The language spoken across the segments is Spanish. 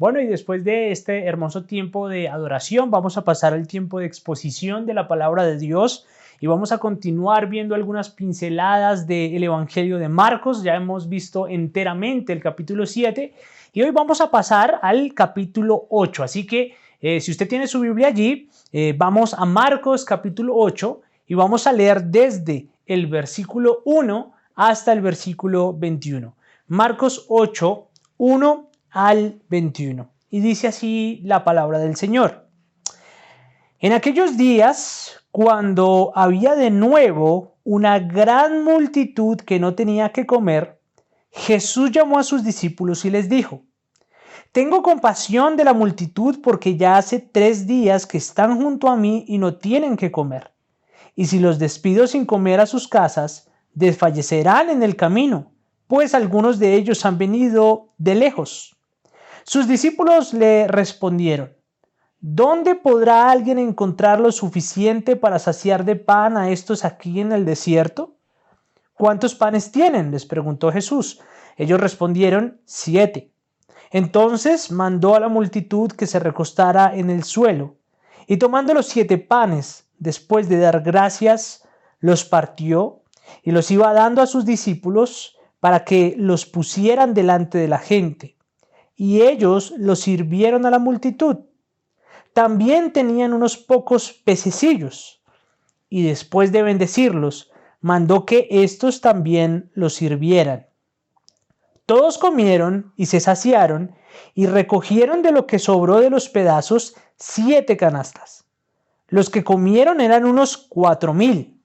Bueno, y después de este hermoso tiempo de adoración, vamos a pasar al tiempo de exposición de la palabra de Dios y vamos a continuar viendo algunas pinceladas del Evangelio de Marcos. Ya hemos visto enteramente el capítulo 7 y hoy vamos a pasar al capítulo 8. Así que si usted tiene su Biblia allí, vamos a Marcos capítulo 8 y vamos a leer desde el versículo 1 hasta el versículo 21. Marcos 8, 1 al 21. Y dice así la palabra del Señor. En aquellos días, cuando había de nuevo una gran multitud que no tenía que comer, Jesús llamó a sus discípulos y les dijo: Tengo compasión de la multitud porque ya hace 3 días que están junto a mí y no tienen que comer. Y si los despido sin comer a sus casas, desfallecerán en el camino, pues algunos de ellos han venido de lejos. Sus discípulos le respondieron: ¿Dónde podrá alguien encontrar lo suficiente para saciar de pan a estos aquí en el desierto? ¿Cuántos panes tienen?, les preguntó Jesús. Ellos respondieron: 7. Entonces mandó a la multitud que se recostara en el suelo, y tomando los 7 panes, después de dar gracias, los partió y los iba dando a sus discípulos para que los pusieran delante de la gente. Y ellos los sirvieron a la multitud. También tenían unos pocos pececillos, y después de bendecirlos, mandó que éstos también los sirvieran. Todos comieron y se saciaron, y recogieron de lo que sobró de los pedazos 7 canastas. Los que comieron eran unos 4,000.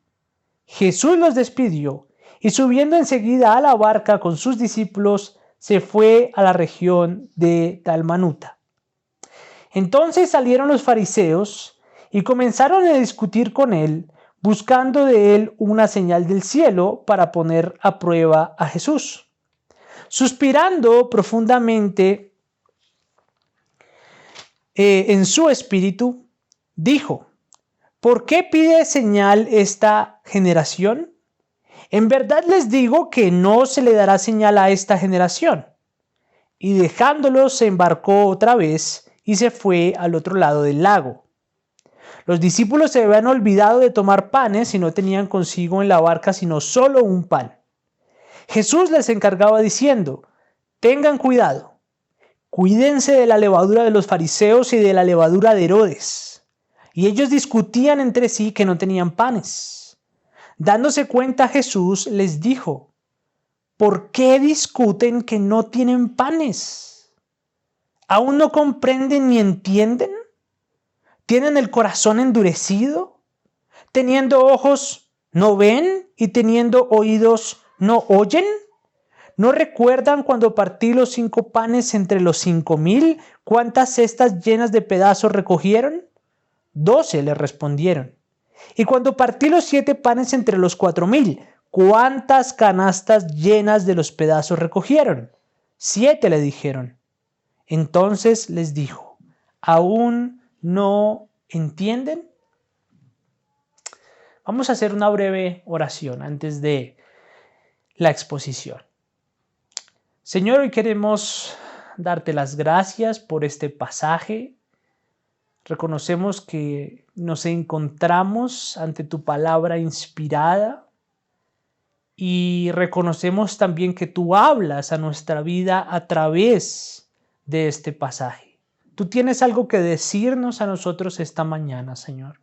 Jesús los despidió, y subiendo enseguida a la barca con sus discípulos, se fue a la región de Dalmanuta. Entonces salieron los fariseos y comenzaron a discutir con él, buscando de él una señal del cielo para poner a prueba a Jesús. Suspirando profundamente en su espíritu, dijo: ¿Por qué pide señal esta generación? En verdad les digo que no se le dará señal a esta generación. Y dejándolos se embarcó otra vez y se fue al otro lado del lago. Los discípulos se habían olvidado de tomar panes y no tenían consigo en la barca sino solo un pan. Jesús les encargaba diciendo: Tengan cuidado, cuídense de la levadura de los fariseos y de la levadura de Herodes. Y ellos discutían entre sí que no tenían panes. Dándose cuenta Jesús les dijo: ¿Por qué discuten que no tienen panes? ¿Aún no comprenden ni entienden? ¿Tienen el corazón endurecido? ¿Teniendo ojos no ven y teniendo oídos no oyen? ¿No recuerdan cuando partí los 5 panes entre los 5,000? ¿Cuántas cestas llenas de pedazos recogieron? 12 le respondieron. Y cuando partí los 7 panes entre los 4,000, ¿cuántas canastas llenas de los pedazos recogieron? 7 le dijeron. Entonces les dijo: ¿Aún no entienden? Vamos a hacer una breve oración antes de la exposición. Señor, hoy queremos darte las gracias por este pasaje. Reconocemos que nos encontramos ante tu palabra inspirada y reconocemos también que tú hablas a nuestra vida a través de este pasaje. Tú tienes algo que decirnos a nosotros esta mañana, Señor.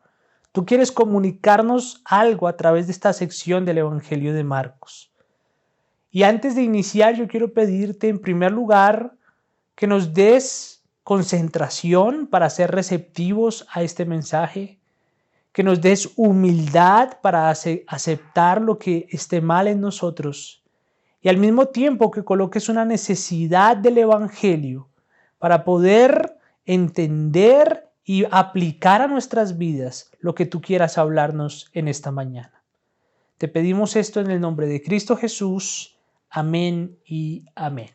Tú quieres comunicarnos algo a través de esta sección del Evangelio de Marcos. Y antes de iniciar, yo quiero pedirte en primer lugar que nos des concentración para ser receptivos a este mensaje, que nos des humildad para aceptar lo que esté mal en nosotros y al mismo tiempo que coloques una necesidad del Evangelio para poder entender y aplicar a nuestras vidas lo que tú quieras hablarnos en esta mañana. Te pedimos esto en el nombre de Cristo Jesús. Amén y amén.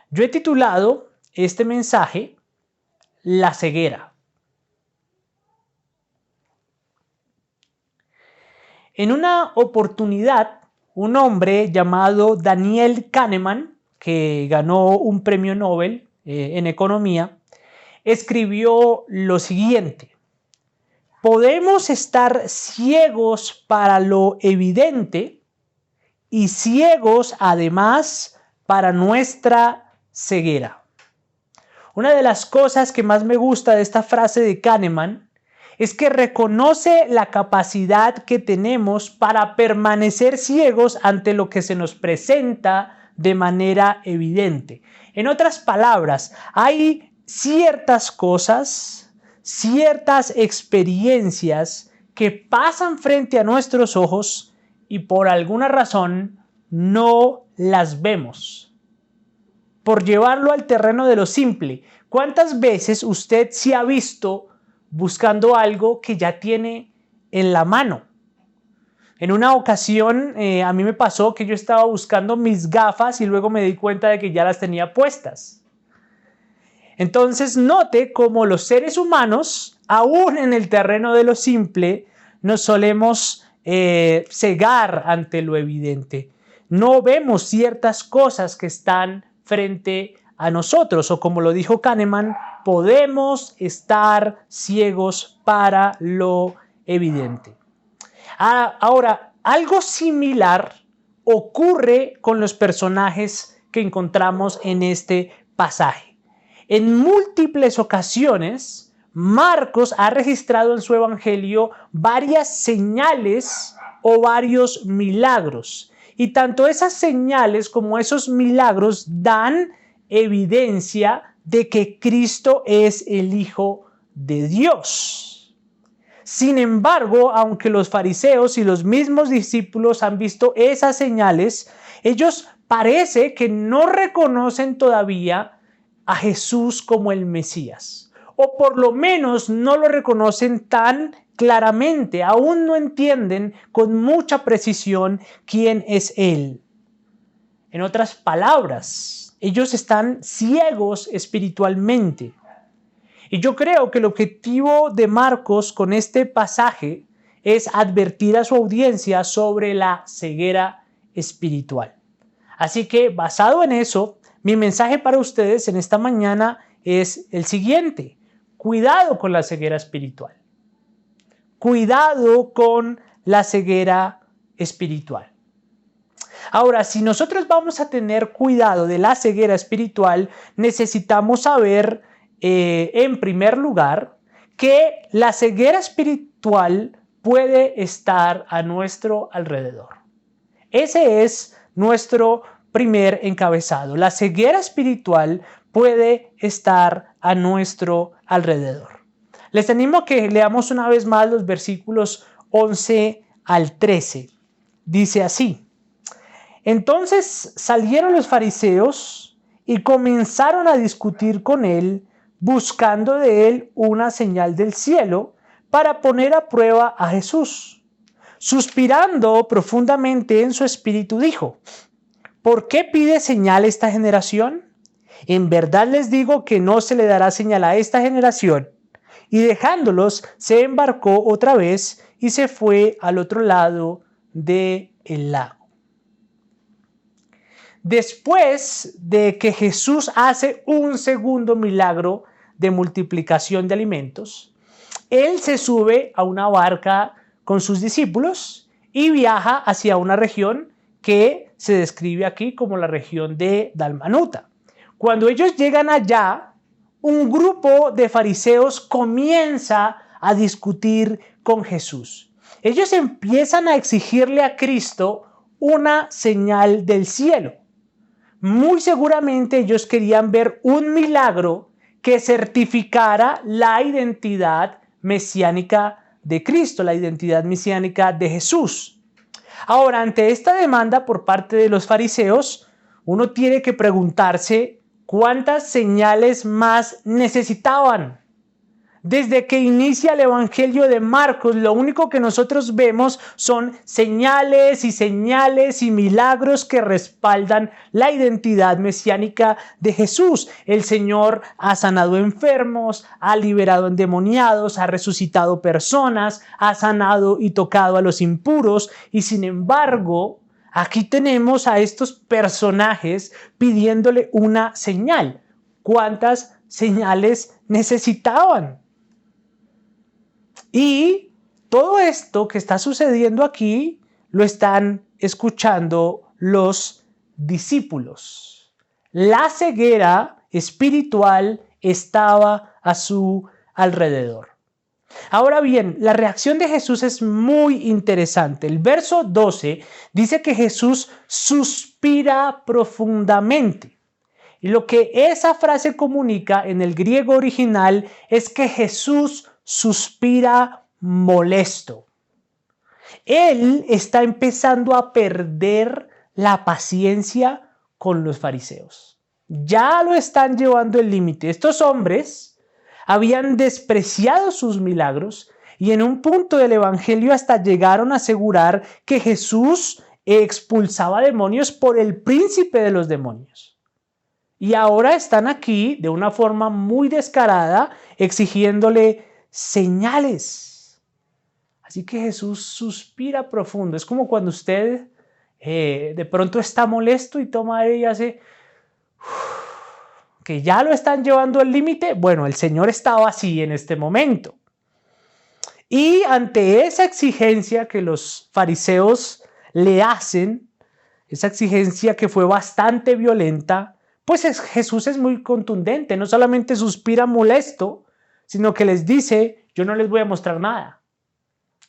Yo he titulado este mensaje La ceguera. En una oportunidad, un hombre llamado Daniel Kahneman, que ganó un premio Nobel, en economía, escribió lo siguiente: podemos estar ciegos para lo evidente y ciegos además para nuestra ceguera. Una de las cosas que más me gusta de esta frase de Kahneman es que reconoce la capacidad que tenemos para permanecer ciegos ante lo que se nos presenta de manera evidente. En otras palabras, hay ciertas cosas, ciertas experiencias que pasan frente a nuestros ojos y por alguna razón no las vemos. Por llevarlo al terreno de lo simple, ¿cuántas veces usted se ha visto buscando algo que ya tiene en la mano? En una ocasión a mí me pasó que yo estaba buscando mis gafas y luego me di cuenta de que ya las tenía puestas. Entonces note cómo los seres humanos, aún en el terreno de lo simple, nos solemos cegar ante lo evidente. No vemos ciertas cosas que están frente a nosotros, o como lo dijo Kahneman, podemos estar ciegos para lo evidente. Ahora, algo similar ocurre con los personajes que encontramos en este pasaje. En múltiples ocasiones, Marcos ha registrado en su evangelio varias señales o varios milagros. Y tanto esas señales como esos milagros dan evidencia de que Cristo es el Hijo de Dios. Sin embargo, aunque los fariseos y los mismos discípulos han visto esas señales, ellos parece que no reconocen todavía a Jesús como el Mesías, o por lo menos no lo reconocen tan claramente, aún no entienden con mucha precisión quién es Él. En otras palabras, ellos están ciegos espiritualmente. Y yo creo que el objetivo de Marcos con este pasaje es advertir a su audiencia sobre la ceguera espiritual. Así que, basado en eso, mi mensaje para ustedes en esta mañana es el siguiente: cuidado con la ceguera espiritual. Cuidado con la ceguera espiritual. Ahora, si nosotros vamos a tener cuidado de la ceguera espiritual, necesitamos saber, en primer lugar, que la ceguera espiritual puede estar a nuestro alrededor. Ese es nuestro primer encabezado. La ceguera espiritual puede estar a nuestro alrededor. Les animo a que leamos una vez más los versículos 11 al 13. Dice así: entonces salieron los fariseos y comenzaron a discutir con él, buscando de él una señal del cielo para poner a prueba a Jesús. Suspirando profundamente en su espíritu, dijo: ¿por qué pide señal esta generación? En verdad les digo que no se le dará señal a esta generación. Y dejándolos, se embarcó otra vez y se fue al otro lado del lago. Después de que Jesús hace un segundo milagro de multiplicación de alimentos, él se sube a una barca con sus discípulos y viaja hacia una región que se describe aquí como la región de Dalmanuta. Cuando ellos llegan allá, un grupo de fariseos comienza a discutir con Jesús. Ellos empiezan a exigirle a Cristo una señal del cielo. Muy seguramente ellos querían ver un milagro que certificara la identidad mesiánica de Cristo, la identidad mesiánica de Jesús. Ahora, ante esta demanda por parte de los fariseos, uno tiene que preguntarse ¿cuántas señales más necesitaban? Desde que inicia el Evangelio de Marcos, lo único que nosotros vemos son señales y milagros que respaldan la identidad mesiánica de Jesús. El Señor ha sanado enfermos, ha liberado endemoniados, ha resucitado personas, ha sanado y tocado a los impuros, y sin embargo, aquí tenemos a estos personajes pidiéndole una señal. cuántas señales necesitaban. Y todo esto que está sucediendo aquí lo están escuchando los discípulos. La ceguera espiritual estaba a su alrededor. Ahora bien, la reacción de Jesús es muy interesante. El verso 12 dice que Jesús suspira profundamente. Y lo que esa frase comunica en el griego original es que Jesús suspira molesto. Él está empezando a perder la paciencia con los fariseos. Ya lo están llevando al límite. Estos hombres habían despreciado sus milagros y en un punto del evangelio hasta llegaron a asegurar que Jesús expulsaba demonios por el príncipe de los demonios. Y ahora están aquí de una forma muy descarada exigiéndole señales. Así que Jesús suspira profundo. Es como cuando usted de pronto está molesto y toma aire y hace que ya lo están llevando al límite. Bueno, el Señor estaba así en este momento. Y ante esa exigencia que los fariseos le hacen, esa exigencia que fue bastante violenta, pues Jesús es muy contundente. No solamente suspira molesto, sino que les dice, yo no les voy a mostrar nada.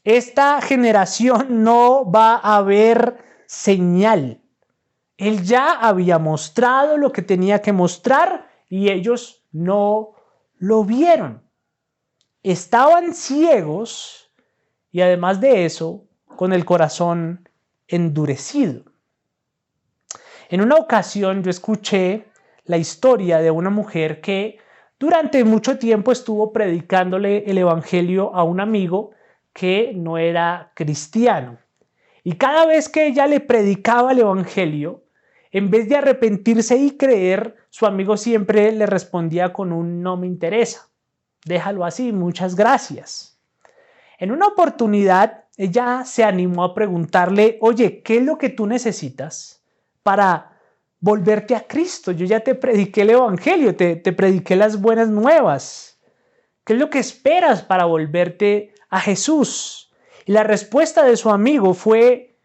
Esta generación no va a ver señal. Él ya había mostrado lo que tenía que mostrar y ellos no lo vieron. Estaban ciegos y además de eso, con el corazón endurecido. En una ocasión yo escuché la historia de una mujer que durante mucho tiempo estuvo predicándole el evangelio a un amigo que no era cristiano. Y cada vez que ella le predicaba el evangelio, en vez de arrepentirse y creer, su amigo siempre le respondía con un no me interesa. Déjalo así, muchas gracias. En una oportunidad, ella se animó a preguntarle, oye, ¿qué es lo que tú necesitas para volverte a Cristo? Yo ya te prediqué el evangelio, te prediqué las buenas nuevas. ¿Qué es lo que esperas para volverte a Jesús? Y la respuesta de su amigo fue,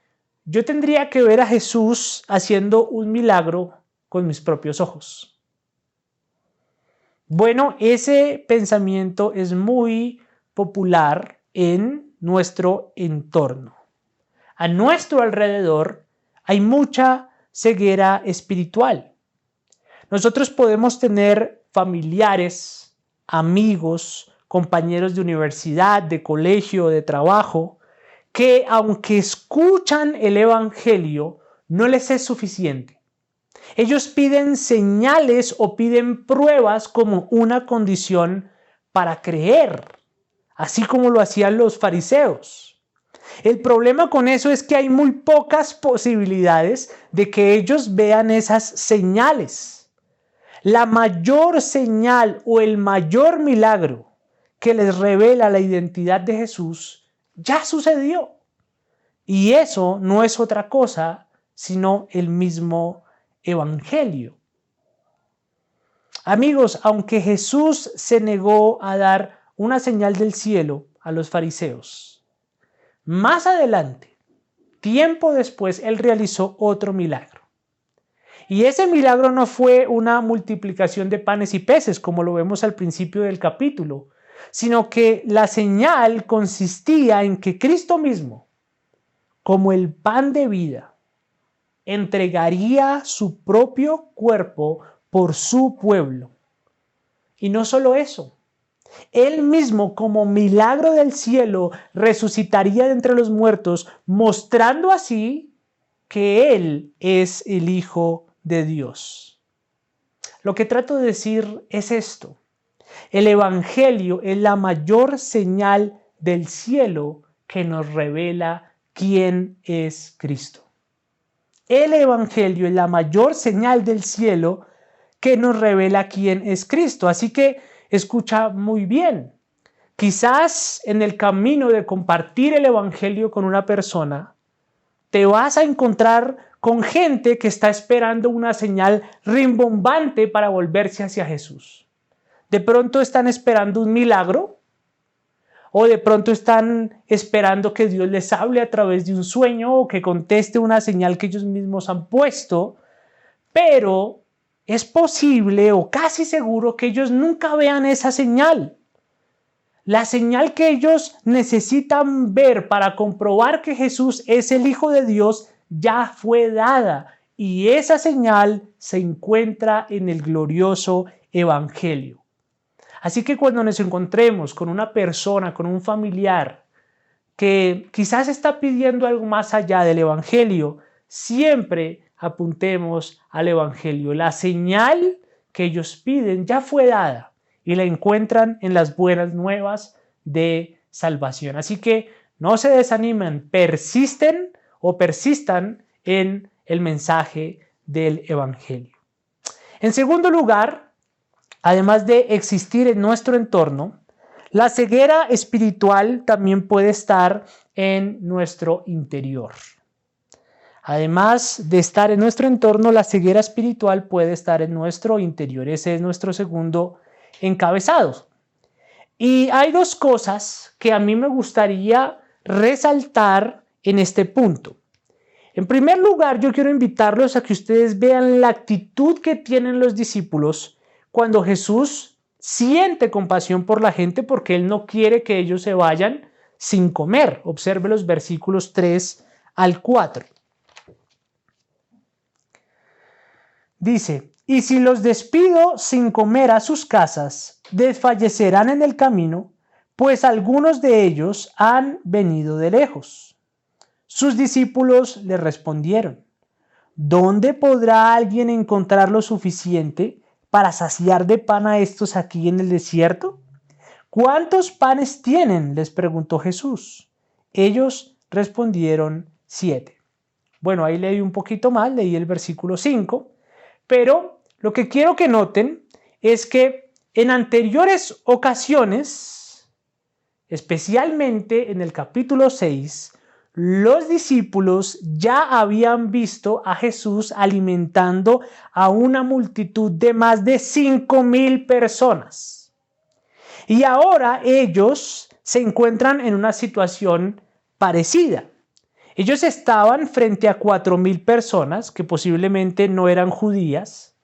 yo tendría que ver a Jesús haciendo un milagro con mis propios ojos. Bueno, ese pensamiento es muy popular en nuestro entorno. A nuestro alrededor hay mucha ceguera espiritual. Nosotros podemos tener familiares, amigos, compañeros de universidad, de colegio, de trabajo, que aunque escuchan el evangelio, no les es suficiente. Ellos piden señales o piden pruebas como una condición para creer, así como lo hacían los fariseos. El problema con eso es que hay muy pocas posibilidades de que ellos vean esas señales. La mayor señal o el mayor milagro que les revela la identidad de Jesús ya sucedió. Y eso no es otra cosa sino el mismo evangelio. Amigos, aunque Jesús se negó a dar una señal del cielo a los fariseos, más adelante, tiempo después, él realizó otro milagro. Y ese milagro no fue una multiplicación de panes y peces, como lo vemos al principio del capítulo, sino que la señal consistía en que Cristo mismo, como el pan de vida, entregaría su propio cuerpo por su pueblo. Y no solo eso, él mismo como milagro del cielo resucitaría de entre los muertos, mostrando así que él es el Hijo de Dios. Lo que trato de decir es esto. El evangelio es la mayor señal del cielo que nos revela quién es Cristo. El evangelio es la mayor señal del cielo que nos revela quién es Cristo. Así que escucha muy bien. Quizás en el camino de compartir el evangelio con una persona, te vas a encontrar con gente que está esperando una señal rimbombante para volverse hacia Jesús. De pronto están esperando un milagro, o de pronto están esperando que Dios les hable a través de un sueño o que conteste una señal que ellos mismos han puesto, pero es posible o casi seguro que ellos nunca vean esa señal. La señal que ellos necesitan ver para comprobar que Jesús es el Hijo de Dios ya fue dada, y esa señal se encuentra en el glorioso Evangelio. Así que cuando nos encontremos con una persona, con un familiar que quizás está pidiendo algo más allá del Evangelio, siempre apuntemos al Evangelio. La señal que ellos piden ya fue dada y la encuentran en las buenas nuevas de salvación. Así que no se desanimen, persistan en el mensaje del Evangelio. En segundo lugar, además de existir en nuestro entorno, la ceguera espiritual también puede estar en nuestro interior. Además de estar en nuestro entorno, la ceguera espiritual puede estar en nuestro interior. Ese es nuestro segundo encabezado. Y hay dos cosas que a mí me gustaría resaltar en este punto. En primer lugar, yo quiero invitarlos a que ustedes vean la actitud que tienen los discípulos cuando Jesús siente compasión por la gente, porque Él no quiere que ellos se vayan sin comer. Observe los versículos 3 al 4. Dice: y si los despido sin comer a sus casas, desfallecerán en el camino, pues algunos de ellos han venido de lejos. Sus discípulos le respondieron: ¿dónde podrá alguien encontrar lo suficiente para saciar de pan a estos aquí en el desierto? ¿Cuántos panes tienen?, les preguntó Jesús. Ellos respondieron: 7. Bueno, ahí leí un poquito más, leí el versículo 5, pero lo que quiero que noten es que en anteriores ocasiones, especialmente en el capítulo 6, los discípulos ya habían visto a Jesús alimentando a una multitud de más de 5,000 personas. Y ahora ellos se encuentran en una situación parecida. Ellos estaban frente a 4,000 personas que posiblemente no eran judías,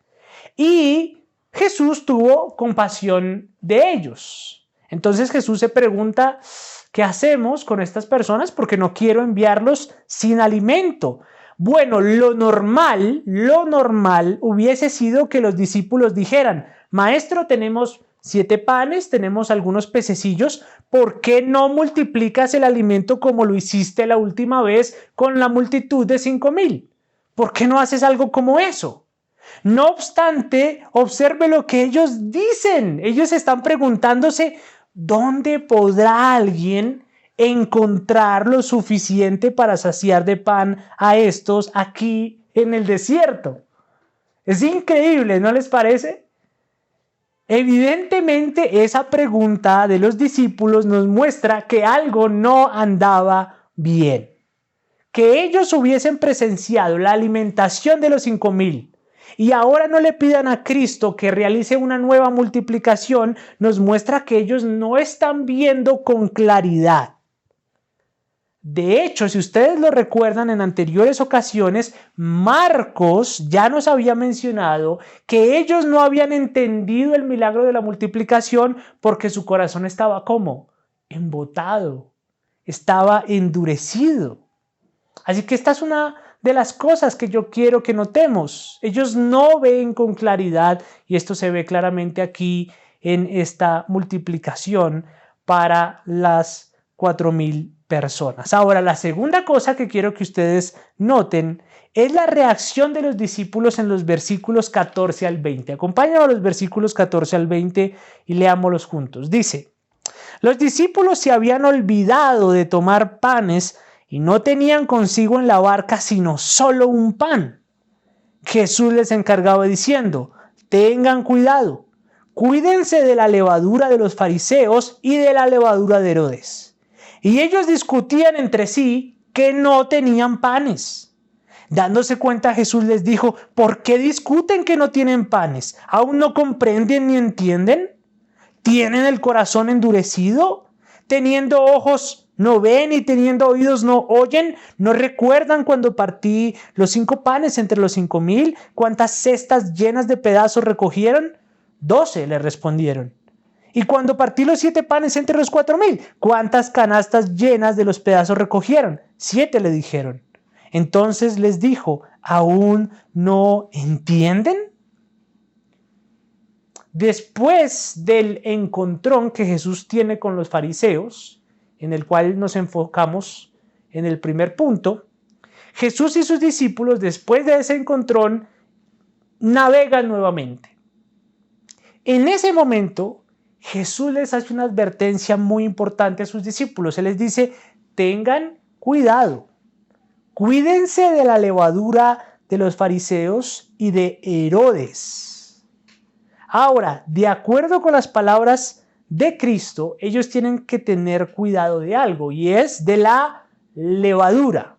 y Jesús tuvo compasión de ellos. Entonces Jesús se pregunta: ¿qué hacemos con estas personas? Porque no quiero enviarlos sin alimento. Bueno, lo normal hubiese sido que los discípulos dijeran: Maestro, tenemos 7 panes, tenemos algunos pececillos, ¿por qué no multiplicas el alimento como lo hiciste la última vez con la multitud de 5,000? ¿Por qué no haces algo como eso? No obstante, observe lo que ellos dicen. Ellos están preguntándose: ¿dónde podrá alguien encontrar lo suficiente para saciar de pan a estos aquí en el desierto? Es increíble, ¿no les parece? Evidentemente, esa pregunta de los discípulos nos muestra que algo no andaba bien. Que ellos hubiesen presenciado la alimentación de los 5,000 y ahora no le pidan a Cristo que realice una nueva multiplicación, nos muestra que ellos no están viendo con claridad. De hecho, si ustedes lo recuerdan, en anteriores ocasiones, Marcos ya nos había mencionado que ellos no habían entendido el milagro de la multiplicación porque su corazón estaba ¿cómo? Embotado, estaba endurecido. Así que esta es una de las cosas que yo quiero que notemos. Ellos no ven con claridad, y esto se ve claramente aquí en esta multiplicación para las 4,000 personas. Ahora, la segunda cosa que quiero que ustedes noten es la reacción de los discípulos en los versículos 14 al 20. Acompáñanos a los versículos 14 al 20 y leámoslos juntos. Dice: los discípulos se habían olvidado de tomar panes y no tenían consigo en la barca sino solo un pan. Jesús les encargaba diciendo: tengan cuidado, cuídense de la levadura de los fariseos y de la levadura de Herodes. Y ellos discutían entre sí que no tenían panes. Dándose cuenta, Jesús les dijo: ¿por qué discuten que no tienen panes? ¿Aún no comprenden ni entienden? ¿Tienen el corazón endurecido? ¿Teniendo ojos no ven y teniendo oídos no oyen? ¿No recuerdan cuando partí los 5 panes entre los 5,000? ¿Cuántas cestas llenas de pedazos recogieron? 12, le respondieron. ¿Y cuando partí los 7 panes entre los 4,000? ¿Cuántas canastas llenas de los pedazos recogieron? 7, le dijeron. Entonces les dijo: ¿aún no entienden? Después del encontrón que Jesús tiene con los fariseos, en el cual nos enfocamos en el primer punto, Jesús y sus discípulos, después de ese encontrón, navegan nuevamente. En ese momento, Jesús les hace una advertencia muy importante a sus discípulos. Él les dice: tengan cuidado, cuídense de la levadura de los fariseos y de Herodes. Ahora, de acuerdo con las palabras de Cristo, ellos tienen que tener cuidado de algo, y es de la levadura.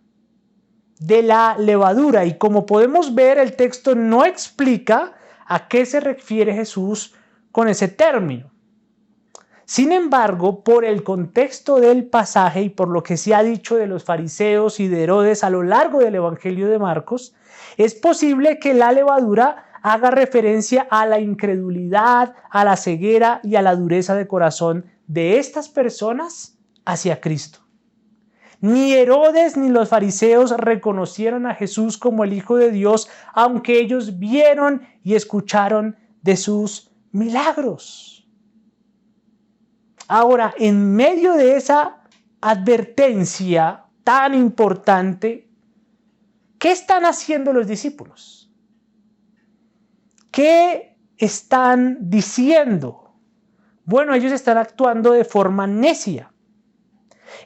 De la levadura. Y como podemos ver, el texto no explica a qué se refiere Jesús con ese término. Sin embargo, por el contexto del pasaje y por lo que se ha dicho de los fariseos y de Herodes a lo largo del Evangelio de Marcos, es posible que la levadura haga referencia a la incredulidad, a la ceguera y a la dureza de corazón de estas personas hacia Cristo. Ni Herodes ni los fariseos reconocieron a Jesús como el Hijo de Dios, aunque ellos vieron y escucharon de sus milagros. Ahora, en medio de esa advertencia tan importante, ¿qué están haciendo los discípulos? ¿Qué están diciendo? Bueno, ellos están actuando de forma necia.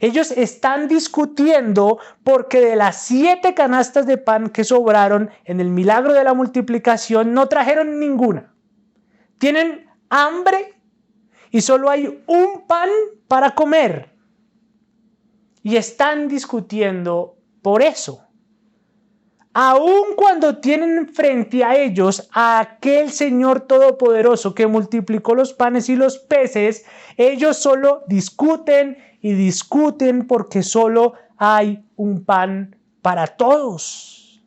Ellos están discutiendo porque de las 7 canastas de pan que sobraron en el milagro de la multiplicación no trajeron ninguna. Tienen hambre y solo hay un pan para comer. Y están discutiendo por eso. Aun cuando tienen frente a ellos a aquel Señor Todopoderoso que multiplicó los panes y los peces, ellos solo discuten y discuten porque solo hay un pan para todos.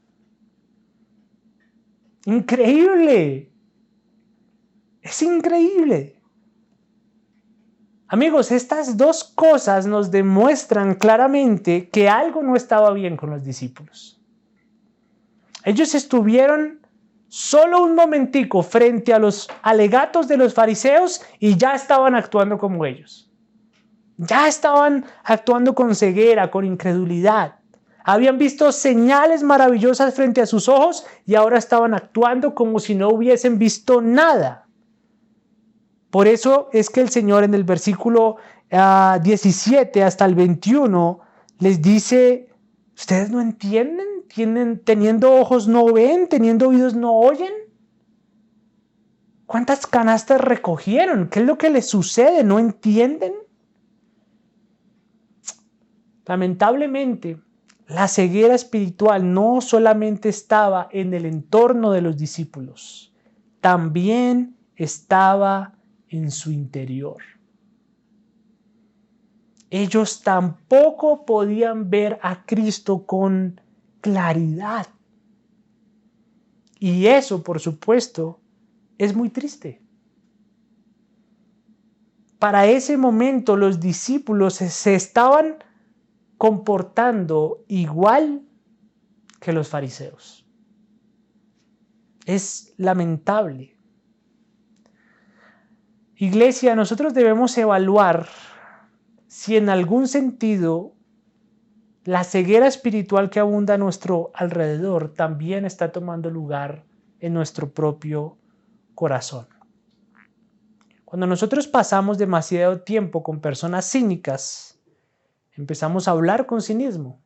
Increíble. Es increíble. Amigos, estas dos cosas nos demuestran claramente que algo no estaba bien con los discípulos. Ellos estuvieron solo un momentico frente a los alegatos de los fariseos y ya estaban actuando como ellos. Ya estaban actuando con ceguera, con incredulidad. Habían visto señales maravillosas frente a sus ojos y ahora estaban actuando como si no hubiesen visto nada. Por eso es que el Señor en el versículo 17 hasta el 21 les dice: ¿ustedes no entienden? ¿Teniendo ojos no ven? ¿Teniendo oídos no oyen? ¿Cuántas canastas recogieron? ¿Qué es lo que les sucede? ¿No entienden? Lamentablemente, la ceguera espiritual no solamente estaba en el entorno de los discípulos, también estaba en su interior. Ellos tampoco podían ver a Cristo con claridad. Y eso, por supuesto, es muy triste. Para ese momento los discípulos se estaban comportando igual que los fariseos. Es lamentable. Iglesia, nosotros debemos evaluar si en algún sentido la ceguera espiritual que abunda a nuestro alrededor también está tomando lugar en nuestro propio corazón. Cuando nosotros pasamos demasiado tiempo con personas cínicas, empezamos a hablar con cinismo.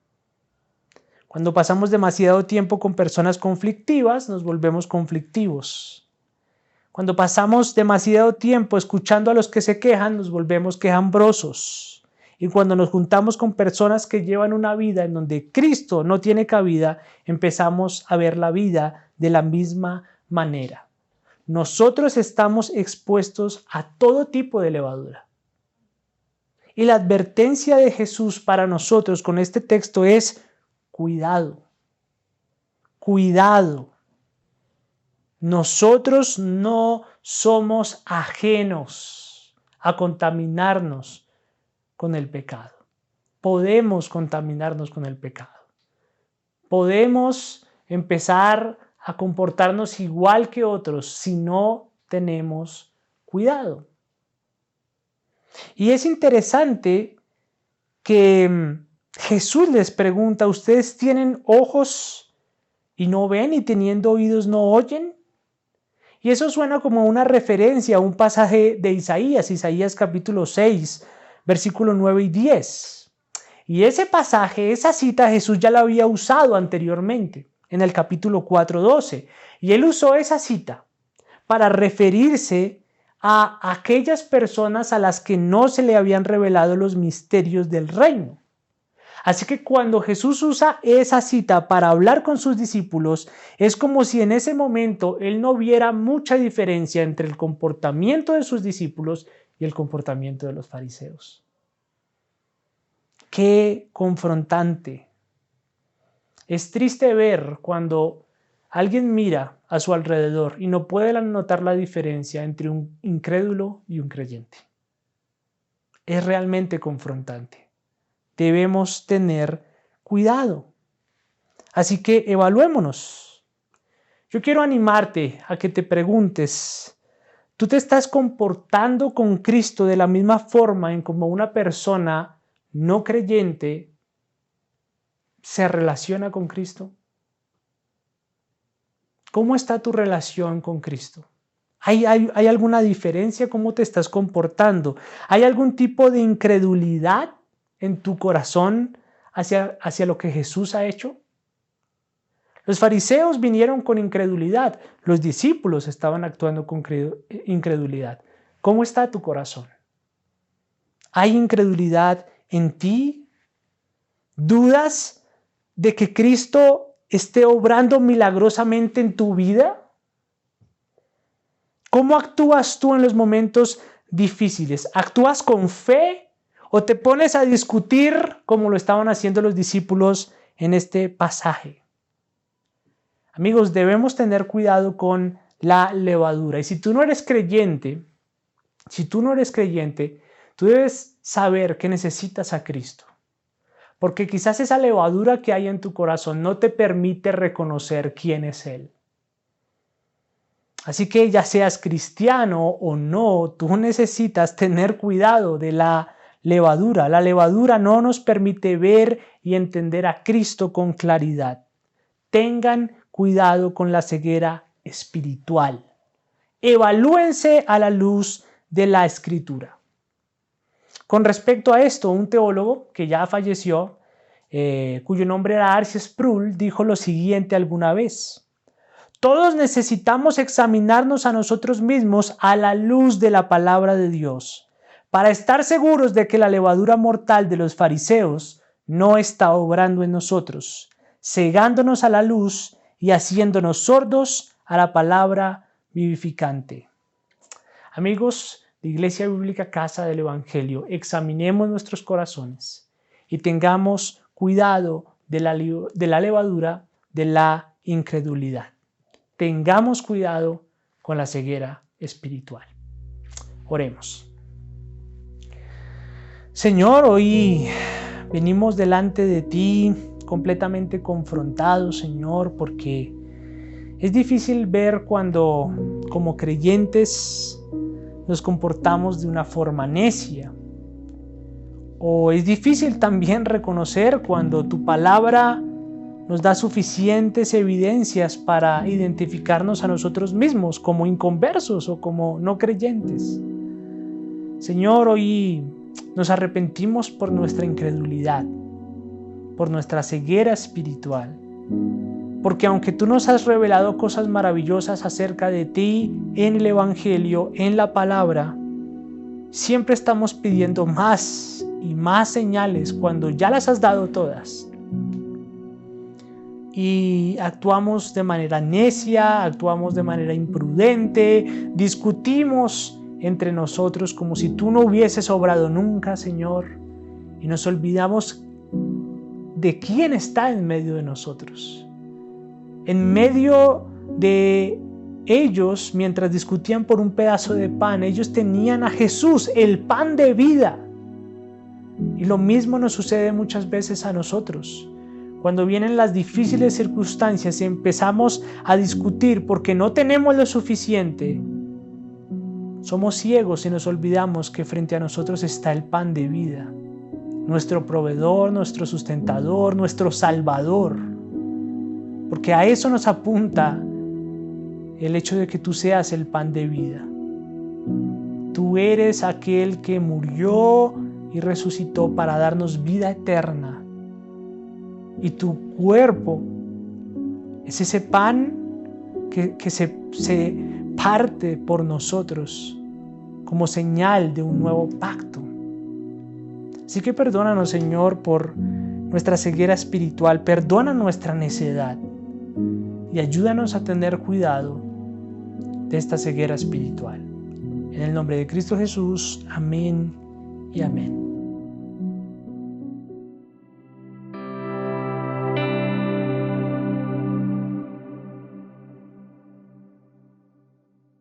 Cuando pasamos demasiado tiempo con personas conflictivas, nos volvemos conflictivos. Cuando pasamos demasiado tiempo escuchando a los que se quejan, nos volvemos quejambrosos. Y cuando nos juntamos con personas que llevan una vida en donde Cristo no tiene cabida, empezamos a ver la vida de la misma manera. Nosotros estamos expuestos a todo tipo de levadura. Y la advertencia de Jesús para nosotros con este texto es: cuidado, cuidado. Nosotros no somos ajenos a contaminarnos con el pecado. Podemos contaminarnos con el pecado. Podemos empezar a comportarnos igual que otros si no tenemos cuidado. Y es interesante que Jesús les pregunta: ¿ustedes tienen ojos y no ven, y teniendo oídos no oyen? Y eso suena como una referencia a un pasaje de Isaías capítulo 6, versículo 9 y 10. Y ese pasaje, esa cita, Jesús ya la había usado anteriormente en el capítulo 4:12. Y él usó esa cita para referirse a aquellas personas a las que no se le habían revelado los misterios del reino. Así que cuando Jesús usa esa cita para hablar con sus discípulos, es como si en ese momento él no viera mucha diferencia entre el comportamiento de sus discípulos y el comportamiento de los fariseos. ¡Qué confrontante! Es triste ver cuando alguien mira a su alrededor y no puede notar la diferencia entre un incrédulo y un creyente. Es realmente confrontante. Debemos tener cuidado. Así que evaluémonos. Yo quiero animarte a que te preguntes: ¿tú te estás comportando con Cristo de la misma forma en como una persona no creyente se relaciona con Cristo? ¿Cómo está tu relación con Cristo? ¿Hay alguna diferencia? ¿Cómo te estás comportando? ¿Hay algún tipo de incredulidad en tu corazón hacia lo que Jesús ha hecho? Los fariseos vinieron con incredulidad. Los discípulos estaban actuando con incredulidad. ¿Cómo está tu corazón? ¿Hay incredulidad en ti? ¿Dudas de que Cristo esté obrando milagrosamente en tu vida? ¿Cómo actúas tú en los momentos difíciles? ¿Actúas con fe o te pones a discutir como lo estaban haciendo los discípulos en este pasaje? Amigos, debemos tener cuidado con la levadura. Y si tú no eres creyente, tú debes saber que necesitas a Cristo. Porque quizás esa levadura que hay en tu corazón no te permite reconocer quién es Él. Así que ya seas cristiano o no, tú necesitas tener cuidado de la levadura. La levadura no nos permite ver y entender a Cristo con claridad. Tengan cuidado con la ceguera espiritual. Evalúense a la luz de la Escritura. Con respecto a esto, un teólogo que ya falleció, cuyo nombre era R.C. Sproul, dijo lo siguiente alguna vez: todos necesitamos examinarnos a nosotros mismos a la luz de la palabra de Dios, para estar seguros de que la levadura mortal de los fariseos no está obrando en nosotros, cegándonos a la luz y haciéndonos sordos a la palabra vivificante. Amigos de Iglesia Bíblica Casa del Evangelio, examinemos nuestros corazones y tengamos cuidado de la levadura de la incredulidad. Tengamos cuidado con la ceguera espiritual. Oremos. Señor, hoy venimos delante de ti completamente confrontados, Señor, porque es difícil ver cuando, como creyentes, nos comportamos de una forma necia. O es difícil también reconocer cuando tu palabra nos da suficientes evidencias para identificarnos a nosotros mismos como inconversos o como no creyentes. Señor, hoy nos arrepentimos por nuestra incredulidad, por nuestra ceguera espiritual, porque aunque tú nos has revelado cosas maravillosas acerca de ti en el Evangelio, en la palabra, siempre estamos pidiendo más y más señales cuando ya las has dado todas. Y actuamos de manera necia, actuamos de manera imprudente, discutimos entre nosotros como si tú no hubieses obrado nunca, Señor, y nos olvidamos de quién está en medio de nosotros. En medio de ellos, mientras discutían por un pedazo de pan, ellos tenían a Jesús, el pan de vida. Y lo mismo nos sucede muchas veces a nosotros. Cuando vienen las difíciles circunstancias y empezamos a discutir porque no tenemos lo suficiente, somos ciegos y nos olvidamos que frente a nosotros está el pan de vida, nuestro proveedor, nuestro sustentador, nuestro salvador. Porque a eso nos apunta el hecho de que tú seas el pan de vida. Tú eres aquel que murió y resucitó para darnos vida eterna. Y tu cuerpo es ese pan que se parte por nosotros como señal de un nuevo pacto. Así que perdónanos, Señor, por nuestra ceguera espiritual, perdona nuestra necedad y ayúdanos a tener cuidado de esta ceguera espiritual. En el nombre de Cristo Jesús, amén y amén.